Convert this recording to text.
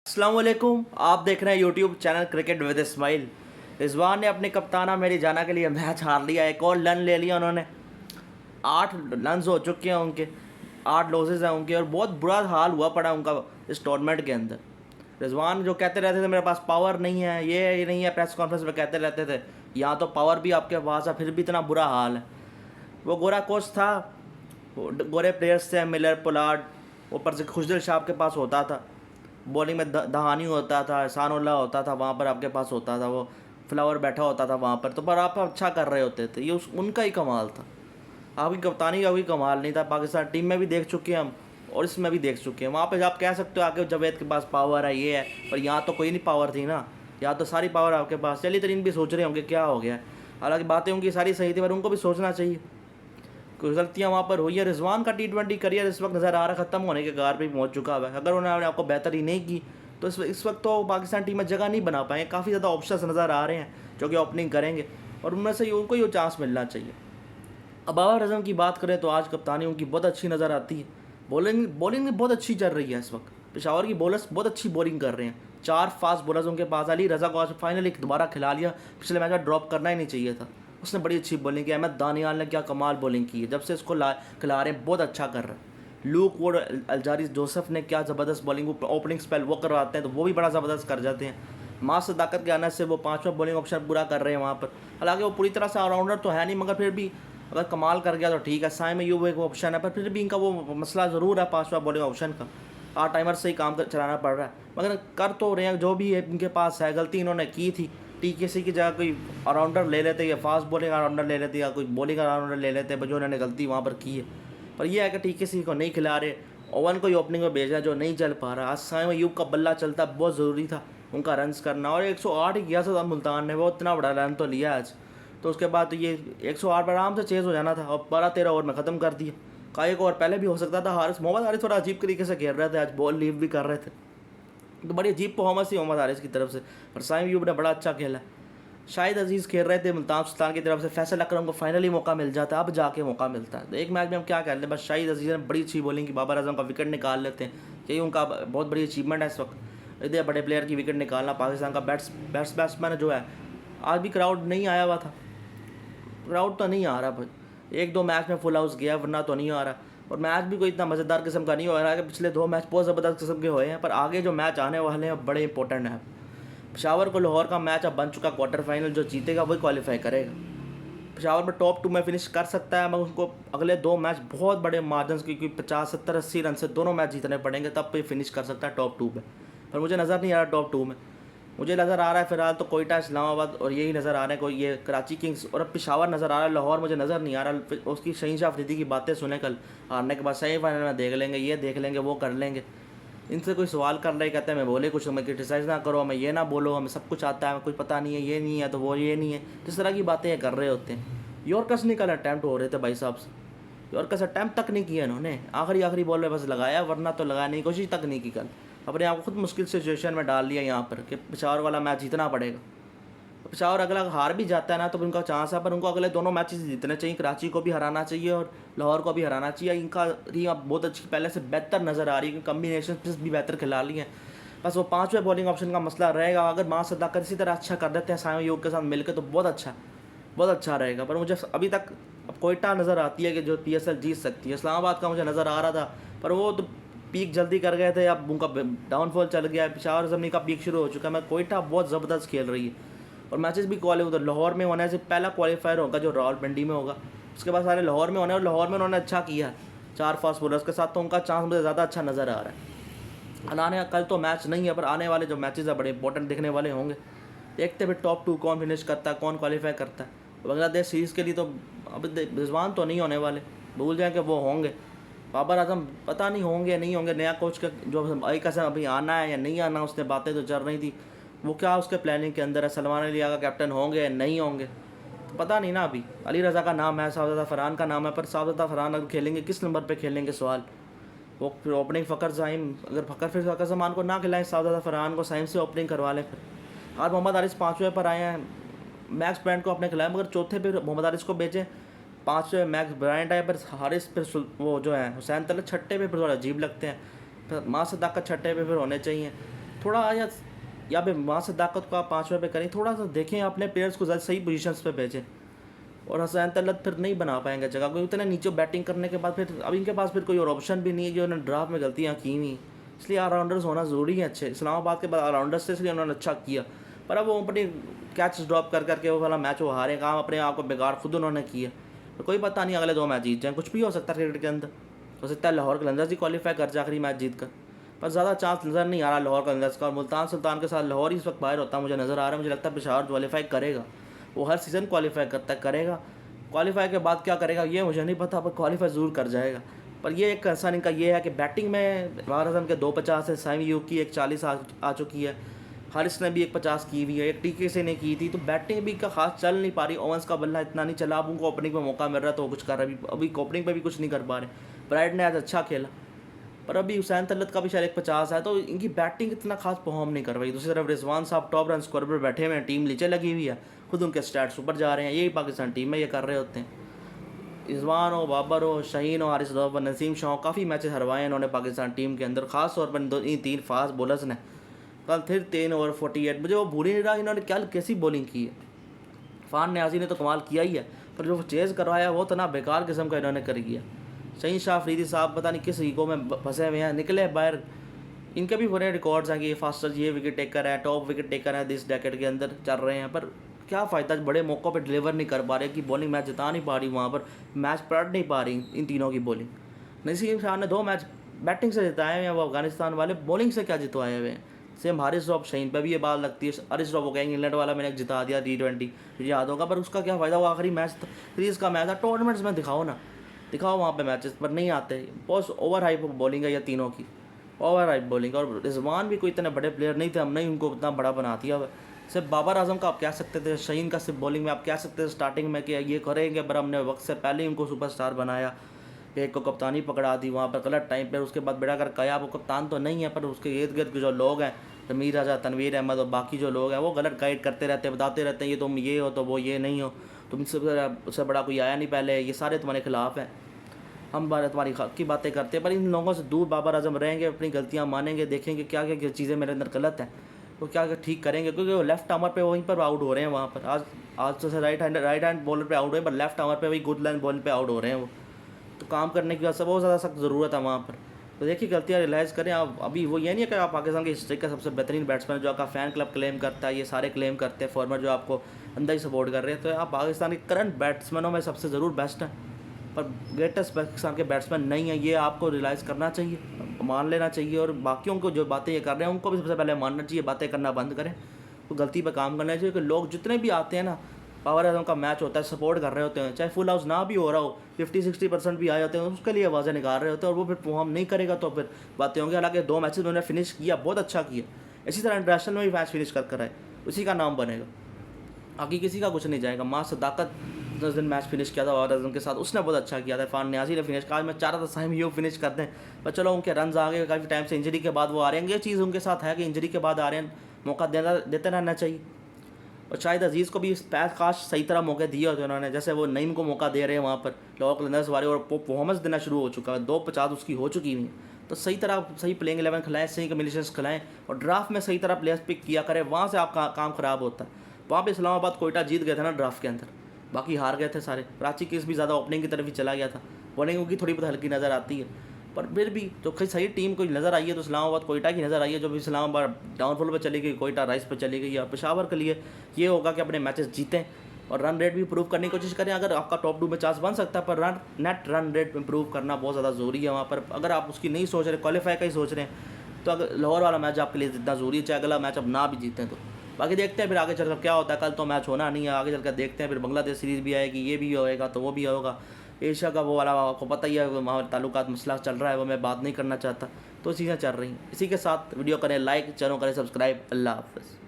अस्सलाम वालेकुम। आप देख रहे हैं YouTube channel cricket with Ismail. Rizwan ने अपनी कप्ताना मेरी जाना के लिए मैच हार लिया। एक और लन ले लिया उन्होंने। 8 रन्स हो चुके हैं उनके, 8 लॉसेज हैं उनके और बहुत बुरा हाल हुआ पड़ा उनका इस टूर्नामेंट के अंदर। रिजवान जो कहते रहते थे मेरे पास पावर नहीं है, ये नहीं है, प्रेस कॉन्फ्रेंस में कहते रहते थे यहाँ तो पावर भी आपके पास है, फिर भी इतना बुरा हाल है। वो गोरा कोच था, गोरे प्लेयर्स थे, मिलर, पोलार्ड, ऊपर से खुशदिल शाह के पास होता था। बॉलिंग में दहानी होता था, एहसानुल्लाह होता था, वहाँ पर आपके पास होता था, वो फ्लावर बैठा होता था वहाँ पर, तो पर आप अच्छा कर रहे होते थे। ये उनका ही कमाल था। आपकी कप्तानी का कोई कमाल नहीं था। पाकिस्तान टीम में भी देख चुके हैं हम और इसमें भी देख चुके हैं। वहाँ पे आप कह सकते हो आके जावेद के पास पावर है, ये है, पर यहाँ तो कोई नहीं पावर थी ना। यहाँ तो सारी पावर आपके पास। चलिए तरीन भी सोच रहे होंगे क्या हो गया। हालांकि बातें उनकी सारी सही थी, पर उनको भी सोचना चाहिए। कुछ गलतियाँ वहाँ पर हुई है। रिजवान का T20 करियर इस वक्त नज़र आ रहा ख़त्म होने के गार पे पहुँच चुका है। अगर उन्होंने आपको बेहतरी नहीं की तो इस वक्त तो पाकिस्तान टीम में जगह नहीं बना पाएंगे। काफ़ी ज़्यादा ऑप्शंस नज़र आ रहे हैं जो कि ओपनिंग करेंगे और उनमें से उनको ही वो चांस मिलना चाहिए। अब बाबर आजम की बात करें तो आज कप्तानी उनकी बहुत अच्छी नज़र आती है। बॉलिंग भी बहुत अच्छी चल रही है इस वक्त। पेशावर की बॉलर्स बहुत अच्छी बॉलिंग कर रहे हैं। 4 फास्ट बॉलर्स उनके पास। अली रज़ा को आज फाइनली दोबारा खिला लिया। पिछले मैच में ड्रॉप करना ही नहीं चाहिए था, उसने बड़ी अच्छी बॉलिंग की। अहमद दानियाल ने क्या कमाल बॉलिंग की है। जब से इसको खिला रहे हैं बहुत अच्छा कर रहा है। लूक वुड, अल्जारी जोसेफ ने क्या ज़बरदस्त बॉलिंग, ओपनिंग स्पेल वो करवाते हैं तो वो भी बड़ा ज़बरदस्त कर जाते हैं। मास सदाकत के आने से वो 5वां बॉलिंग ऑप्शन पूरा कर रहे हैं वहाँ पर। हालांकि वो पूरी तरह से ऑलराउंडर तो है नहीं, मगर फिर भी अगर कमाल कर गया तो ठीक है। साइम अयूब एक ऑप्शन है, पर फिर भी इनका वो मसला ज़रूर है 5वां बॉलिंग ऑप्शन का। 8 टाइमर से ही काम चलाना पड़ रहा है, मगर कर तो रहे हैं। जो भी है इनके पास है, गलती इन्होंने की थी। TKC की जगह कोई ऑलराउंडर ले लेते या फास्ट बॉलिंग ऑलराउंडर ले लेते या कोई बॉलिंग ऑलराउंडर ले लेते, जो उन्होंने गलती वहाँ पर की है। पर यह है कि TKC को नहीं खिला रहे, ओवन को ही ओपनिंग में भेजा जो नहीं चल पा रहा। आज साइम अयूब का बल्ला चलता बहुत ज़रूरी था उनका रन्स करना, और 108 ही किया था मुल्तान ने। वो इतना बड़ा रन तो लिया आज, तो उसके बाद तो ये 108 पर आराम से चेज़ हो जाना था और 12-13 ओवर में ख़त्म कर दिया। का एक ओवर पहले भी हो सकता था। मोहम्मद हारिस थोड़ा अजीब तरीके से खेल रहे थे आज, बॉल लीव भी कर रहे थे, तो बड़ी अजीब परफॉर्मेंस थी मोहम्मद हारिस की तरफ से। पर साइम अयूब ने बड़ा अच्छा खेला। शाहिद अजीज़ खेल रहे थे मुल्तान सुल्तान की तरफ से। फैसल अकरम को फाइनली मौका मिल जाता है, अब जाके मौका मिलता है। तो एक मैच में हम क्या कह लें, बस शाहिद अजीज़ ने बड़ी अच्छी बॉलिंग की, बाबर आजम का विकेट निकाल लेते हैं। यही उनका बहुत बड़ी अचीवमेंट है इस वक्त। इतने बड़े प्लेयर की विकेट निकालना। पाकिस्तान का बैट्समैन जो है, आज भी क्राउड नहीं आया हुआ था। क्राउड तो नहीं आ रहा भाई, 1-2 मैच में फुल हाउस गया, वरना तो नहीं आ रहा। और मैच भी कोई इतना मज़ेदार किस्म का नहीं हो रहा है। कि पिछले 2 मैच बहुत ज़बरदस्त किस्म के हुए हैं, पर आगे जो मैच आने वाले हैं बड़े इंपॉर्टेंट हैं। पेशावर को लाहौर का मैच अब बन चुका, क्वार्टर फाइनल जो जीतेगा वही क्वालिफाई करेगा। पेशावर में टॉप 2 में फिनिश कर सकता है, मगर उसको अगले 2 मैच बहुत बड़े मार्जिन की, 50, 70, 80 रन से दोनों मैच जीतने पड़ेंगे, तब पे फिनिश कर सकता है टॉप 2 में। पर मुझे नज़र नहीं आ रहा टॉप 2 में। मुझे नज़र आ रहा है फिलहाल तो कोयटा, इस्लामाबाद और यही नज़र आ रहे हैं। कोई ये कराची किंग्स और अब पेशावर नज़र आ रहा है। लाहौर मुझे नज़र नहीं आ रहा। उसकी शहीनशाह अफरीदी की बातें सुने कल हारने के बाद, सेमीफाइनल में देख लेंगे, ये देख लेंगे, वो कर लेंगे। इनसे कोई सवाल कर रहे, कहते हैं मैं बोले कुछ, मैं क्रिटिसाइज़ ना करो, मैं ये ना बोलो, हमें सब कुछ आता है, कुछ पता नहीं है, ये नहीं है तो वो ये नहीं है। जिस तरह की बातें ये कर रहे होते हैं। यॉर्कर्स नहीं कल अटैम्प्ट हो रहे थे भाई साहब से। यॉर्कर्स अटैम्प्ट तक नहीं किया इन्होंने। आखिरी बॉल में बस लगाया, वरना तो लगाने की कोशिश तक नहीं की कल। अपने आप को खुद मुश्किल सिचुएशन में डाल लिया यहाँ पर कि पेशावर वाला मैच जीतना पड़ेगा। पेशावर अगला हार भी जाता है ना तो उनका चांस है, पर उनको अगले दोनों मैचेस जीतने चाहिए। कराची को भी हराना चाहिए और लाहौर को भी हराना चाहिए। इनका टीम अब बहुत अच्छी, पहले से बेहतर नज़र आ रही है। कम्बिनेशन भी बेहतर खिला ली हैं। बस वो 5वें बॉलिंग ऑप्शन का मसला रहेगा। अगर मां सदाकत इसी तरह अच्छा कर देते हैं साइम अयूब के साथ मिलकर तो बहुत अच्छा रहेगा। पर मुझे अभी तक अब कोयटा नज़र आती है कि जो PSL जीत सकती है। इस्लामाबाद का मुझे नज़र आ रहा था, पर वो तो पीक जल्दी कर गए थे, अब उनका डाउनफॉल चल गया है। पेशावर जमनी का पीक शुरू हो चुका है। मैं कोयटा बहुत ज़बरदस्त खेल रही है और मैचेस भी उधर लाहौर में होने से पहला क्वालिफायर होगा जो रावलपिंडी में होगा, उसके बाद सारे लाहौर में होने, और लाहौर में उन्होंने अच्छा किया 4 फास्ट बॉलर्स के साथ, तो उनका चांस मुझे ज़्यादा अच्छा नज़र आ रहा है। आने कल तो मैच नहीं है, पर आने वाले जो मैचेस हैं बड़े इंपॉर्टेंट दिखने वाले होंगे। देखते फिर टॉप 2 कौन फिनिश करता है, कौन क्वालिफाई करता है। बांग्लादेश सीरीज़ के लिए तो अब रिजवान तो नहीं होने वाले, भूल जाएँ कि वो होंगे। बाबर आजम पता नहीं होंगे नहीं होंगे। नया कोच का जो एक कसम अभी आना है या नहीं आना, उसने बातें तो चल रही थी, वो क्या उसके प्लानिंग के अंदर है। सलमान अली का कैप्टन होंगे या नहीं होंगे तो पता नहीं ना। अभी अली रज़ा का नाम है, साउदता फरहान का नाम है, पर साउदता फरहान अगर खेलेंगे किस नंबर पे खेलेंगे सवाल। वो फिर ओपनिंग फ़खर साइम, अगर फ़खर जमान को ना खिलाएं, साउदता फरहान को साइम से ओपनिंग करवा लें। फिर आज मोहम्मद हारिस 5वें पर आए हैं। मैक्स ब्रांड को अपने खिलाए, मगर चौथे पे मोहम्मद हारिस को बेचें। 5वें मैक्स ब्रांड आए, पर हारिस फिर वो जो है हुसैन तलत 6ठे पे फिर थोड़ा अजीब लगते हैं। फिर मां सदाकत 6ठे पे फिर होने चाहिए। थोड़ा या पे वहाँ से ताकत को आप 5वें पे करें, थोड़ा सा देखें अपने प्लेयर्स को सही पोजीशंस पे भेजें। और हसैन तलत फिर नहीं बना पाएंगे जगह, क्योंकि इतने नीचे बैटिंग करने के बाद फिर अब इनके पास फिर कोई और ऑप्शन भी नहीं है, जो उन्होंने ड्राफ्ट में गलतियाँ की हुई, इसलिए ऑलराउंडर्स होना ज़रूरी है अच्छे। इस्लामाबाद के बाद ऑलराउंडर्स थे, इसलिए उन्होंने अच्छा किया। पर अब वो अपनी कैच ड्रॉप कर करके वो वाला मैच वो हारे, काम अपने आप को बिगाड़ खुद उन्होंने किया। तो कोई पता नहीं अगले 2 मैच जीत जाएँ, कुछ भी हो सकता है क्रिकेट के अंदर। हो सकता है लाहौर कलंदर्स ही क्वालिफाई कर जाए आखिरी मैच जीत कर, पर ज़्यादा चांस नज़र नहीं आ रहा लाहौर कलंदर्स का। और मुल्तान सुल्तान के साथ लाहौर ही इस वक्त बाहर होता है मुझे नज़र आ रहा है। मुझे लगता है पेशावर क्वालिफाई करेगा, वो हर सीज़न क्वालिफाई करता है, करेगा। क्वालिफाई के बाद क्या करेगा ये मुझे नहीं पता, पर क्वालिफाई ज़रूर कर जाएगा। पर ये एक कंसर्न इनका ये है कि बैटिंग में बाबर आजम के 250 है, साइम यूब की 140 आ चुकी है, हारिस ने भी 150 की हुई है, एक टीके से ने की थी। तो बैटिंग भी का खास चल नहीं पा रही, ओवंस का बल्ला इतना नहीं चला। अब उनको ओपनिंग में मौका मिल रहा है तो वो कुछ कर रहा है, अभी ओपनिंग पे भी कुछ नहीं कर पा रहे। ब्राइट ने आज अच्छा खेला, पर अभी हुसैन तलत का भी शायद 150 है, तो इनकी बैटिंग इतना खास परफॉर्म नहीं कर रही। दूसरी तरफ रिजवान साहब टॉप रन स्कोर पर बैठे हुए हैं, टीम नीचे लगी हुई है, खुद उनके स्टैट्स ऊपर जा रहे हैं। यही पाकिस्तान टीम में ये कर रहे होते हैं। रिजवान हो, बाबर हो, शाहीन हो, हारिस रऊफ, नसीम शाह, काफ़ी मैचेस हरवाए हैं इन्होंने पाकिस्तान टीम के अंदर, खास तौर पर इन 3 फास्ट बॉलर्स ने। कल फिर 3 ओवर 48, मुझे वो भूल ही नहीं रहा इन्होंने क्या कैसी बॉलिंग की है। फ़ान न्याजी ने तो कमाल किया ही है, पर जो चेज़ करवाया वो तो ना बेकार किस्म का इन्होंने कर किया। शहीन शाह अफरीदी साहब पता नहीं किस ईगो में फंसे हुए हैं, निकले बाहर। इनके भी बुरे रिकॉर्ड्स हैं कि ये फास्टर ये विकेट टेकर है, टॉप विकेट टेकर है इस डेकेड के अंदर चल रहे हैं, पर क्या फ़ायदा, बड़े मौक़ों पे डिलीवर नहीं कर पा रहे कि बॉलिंग मैच जिता नहीं पा रही, वहाँ पर मैच पलट नहीं पा रही इन तीनों की बॉलिंग। नसीम शाह ने 2 मैच बैटिंग से जिताए हुए हैं, वो अफगानिस्तान वाले बॉलिंग से क्या जितवाए हुए हैं। सेम हारिस रऊफ, शहीन पर भी ये बात लगती है। हारिस रऊफ को कहेंगे इंग्लैंड वाला मैंने जिता दिया T20, मुझे याद होगा, पर उसका क्या फ़ायदा, वो आखिरी मैच सीरीज़ का मैच था। टूर्नामेंट्स में दिखाओ ना, दिखाओ वहाँ पे मैचेस, पर नहीं आते। बहुत ओवर हाइप बॉलिंग है ये तीनों की, ओवर हाइप बॉलिंग। और रिजवान भी कोई इतने बड़े प्लेयर नहीं थे, हमने उनको उतना बड़ा बना दिया। सिर्फ बाबर आजम का आप कह सकते थे, शहीन का सिर्फ बॉलिंग में आप कह सकते थे स्टार्टिंग में कि ये करेंगे, पर हमने वक्त से पहले ही उनको सुपरस्टार बनाया। एक को कप्तानी पकड़ा दी वहाँ पर गलत टाइम पर, उसके बाद बेड़ा कर कया, वो कप्तान तो नहीं है, पर उसके इर्द गिर्द के जो लोग हैं, तमीर राजा, तनवीर अहमद और बाकी जो लोग हैं, वो गलत गाइड करते रहते हैं, बताते रहते हैं ये तुम ये हो तो वो ये नहीं हो, तुमसे उससे बड़ा कोई आया नहीं पहले, ये सारे तुम्हारे खिलाफ हैं, हम तुम्हारी हक की बातें करते हैं। पर इन लोगों से दूर बाबर आजम रहेंगे, अपनी गलतियां मानेंगे, देखेंगे क्या क्या चीज़ें मेरे अंदर गलत हैं, वो क्या क्या ठीक करेंगे। क्योंकि वो लेफ्ट आर्मर पे वहीं पर आउट हो रहे हैं वहाँ पर। आज तो राइट हैंड बॉलर पे आउट हुए, पर लेफ्ट आर्मर पे वही गुड लाइन बॉल पे आउट हो रहे हैं वो। तो काम करने की बहुत ज़्यादा सख्त ज़रूरत है वहाँ पर। तो देखिए गलतियाँ रियलाइज़ करें आप। अभी वो ये नहीं है कि आप पाकिस्तान की हिस्ट्री का सबसे बेहतरीन बैट्समैन जो आपका फ़ैन क्लब क्लेम करता है, ये सारे क्लेम करते हैं, फॉर्मर जो आपको अंदर ही सपोर्ट कर रहे हैं, तो आप पाकिस्तान के करंट बैट्समैनों में सबसे ज़रूर बेस्ट हैं, पर ग्रेटेस्ट पाकिस्तान के बैट्समैन नहीं है। ये आपको रियलाइज़ करना चाहिए, मान लेना चाहिए। और बाकियों को जो बातें ये कर रहे हैं उनको भी सबसे पहले मानना चाहिए, बातें करना बंद करें, तो गलती पर काम करना चाहिए। कि लोग जितने भी आते हैं ना, बाबर आजम का मैच होता है, सपोर्ट कर रहे होते हैं, चाहे फुल हाउस ना भी हो रहा हो, 50-60% भी आए होते हैं, उसके लिए आवाज़ें निकाल रहे होते हैं, और वो फिर परफॉर्म नहीं करेगा तो फिर बातें होंगी। हालांकि 2 मैचेस उन्होंने फिनिश किया, बहुत अच्छा किया, इसी तरह इंटरनेशनल में भी मैच फिनिश कर आए, उसी का नाम बनेगा, बाकी किसी का कुछ नहीं जाएगा। माँ सदाकत 10 दिन मैच फिनिश किया था बाबर आजम के साथ, उसने बहुत अच्छा किया था। फ़ान न्याजी ने फिनिश किया, आज मैं चाह रहा था साइम यूब फिनिश कर दें, पर चलो उनके रन आ गए, काफ़ी टाइम से इंजरी के बाद वो आ रहे हैं। ये चीज़ उनके साथ है कि इंजरी के बाद आ रहे हैं, मौका देते रहना चाहिए। और शायद अजीज़ को भी काश सही तरह मौके दिए होते उन्होंने, जैसे वो नईम को मौका दे रहे हैं वहाँ पर लाहौर कलंदर्स वाले, और परफॉर्मेंस देना शुरू हो चुका है, 250 उसकी हो चुकी हुई। तो सही तरह सही प्लेइंग 11 खिलाएं, सही कम्बिनेशंस खिलाएं, और ड्राफ्ट में सही तरह प्लेयर्स पिक किया करें, वहाँ से आपका काम ख़राब होता है। वहाँ पे इस्लामाबाद कोयटा जीत गए थे ना ड्राफ्ट के अंदर, बाकी हार गए थे सारे। कराची केस भी ज़्यादा ओपनिंग की तरफ ही चला गया था, बॉलिंग की थोड़ी बहुत हल्की नज़र आती है, पर फिर भी तो कहीं सही टीम कोई नज़र आई है तो इस्लामाबाद कोयटा की नज़र आई है, जो भी इस्लामाबाद डाउनफॉल पर चली गई, कोयटा राइस पर चली गई। और पेशावर के लिए ये होगा कि अपने मैचेस जीतें और रन रेट भी इंप्रूव करने की कोशिश करें। अगर आपका टॉप 2 में चांस बन सकता है, पर नेट रन रेट इंप्रूव करना बहुत ज़्यादा ज़रूरी है वहाँ पर। अगर आप उसकी नहीं सोच रहे, क्वालिफाई का ही सोच रहे हैं, तो अगर लाहौर वाला मैच आपके लिए जितना ज़रूरी है, चाहे अगला मैच अब ना भी जीतें तो। बाकी देखते हैं फिर आगे चलकर क्या होता है। कल तो मैच होना नहीं है, आगे चलकर देखते हैं। फिर बांग्लादेश सीरीज़ भी आएगी, ये भी होएगा तो वो भी होगा। एशिया का वो वाला आपको पता ही है, वहाँ ताल्लुकात मसला चल रहा है, वो मैं बात नहीं करना चाहता, तो चीज़ें चल रही हैं। इसी के साथ वीडियो करें लाइक, चैनल करें सब्सक्राइब। अल्लाह हाफ़िज़।